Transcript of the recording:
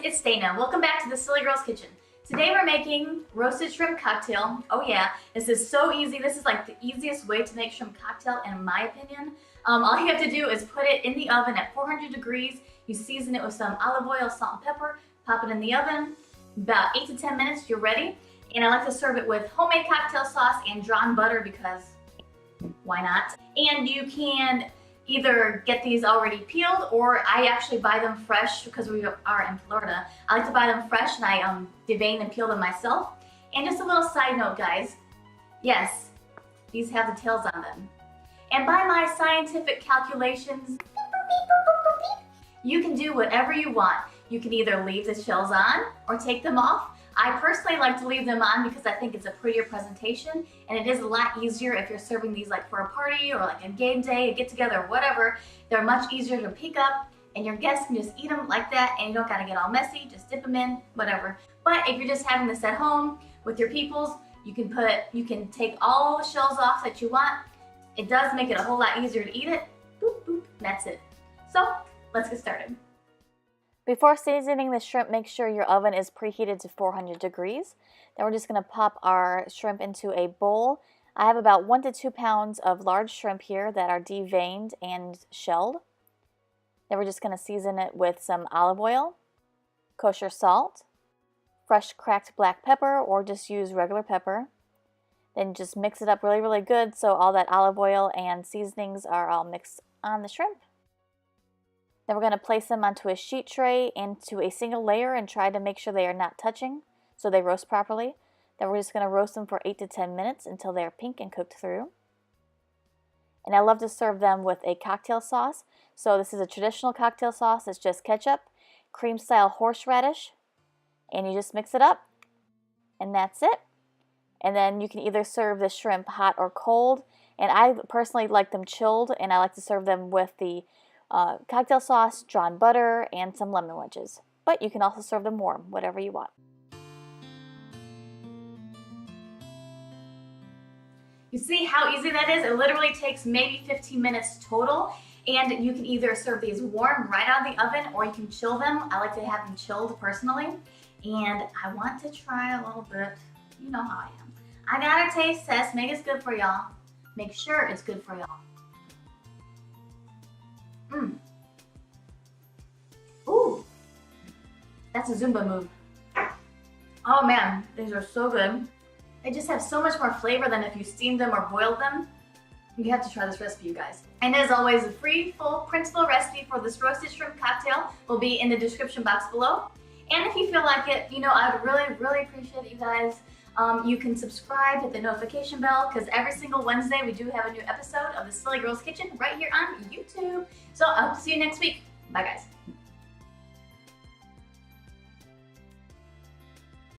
it's Dana. Welcome back to the Silly Girls Kitchen. Today we're making roasted shrimp cocktail. Oh yeah, this is so easy. This is like the easiest way to make shrimp cocktail in my opinion. All you have to do is put it in the oven at 400 degrees. You season it with some olive oil, salt and pepper, pop it in the oven. About 8 to 10 minutes, you're ready. And I like to serve it with homemade cocktail sauce and drawn butter because why not? And you can either get these already peeled, or I actually buy them fresh because we are in Florida. I like to buy them fresh and I devein and peel them myself. And just a little side note, guys. Yes, these have the tails on them. And by my scientific calculations, you can do whatever you want. You can either leave the shells on or take them off. I personally like to leave them on because I think it's a prettier presentation, and it is a lot easier if you're serving these like for a party or like a game day, a get together, whatever. They're much easier to pick up and your guests can just eat them like that and you don't gotta get all messy, just dip them in, whatever. But if you're just having this at home with your peoples, you can take all the shells off that you want. It does make it a whole lot easier to eat it. Boop, boop, that's it. So let's get started. Before seasoning the shrimp, make sure your oven is preheated to 400 degrees. Then we're just going to pop our shrimp into a bowl. I have about 1 to 2 pounds of large shrimp here that are deveined and shelled. Then we're just going to season it with some olive oil, kosher salt, fresh cracked black pepper, or just use regular pepper. Then just mix it up really, really good so all that olive oil and seasonings are all mixed on the shrimp. Then we're going to place them onto a sheet tray into a single layer and try to make sure they are not touching so they roast properly. Then we're just going to roast them for 8 to 10 minutes until they are pink and cooked through. And I love to serve them with a cocktail sauce. So this is a traditional cocktail sauce. It's just ketchup, cream style horseradish, and you just mix it up and that's it. And then you can either serve the shrimp hot or cold, and I personally like them chilled, and I like to serve them with the cocktail sauce, drawn butter, and some lemon wedges. But you can also serve them warm, whatever you want. You see how easy that is? It literally takes maybe 15 minutes total, and you can either serve these warm right out of the oven or you can chill them. I like to have them chilled personally, and I want to try a little bit. You know how I am. I gotta taste test, make it good for y'all. Make sure it's good for y'all. Ooh, that's a Zumba move. Oh man, these are so good. They just have so much more flavor than if you steamed them or boiled them. You have to try this recipe, you guys. And as always, a free, full, printable recipe for this roasted shrimp cocktail will be in the description box below. And if you feel like it, you know, I would really, really appreciate it, you guys. You can subscribe, hit the notification bell, because every single Wednesday we do have a new episode of the Silly Girls Kitchen right here on YouTube. So I hope to see you next week. Bye, guys.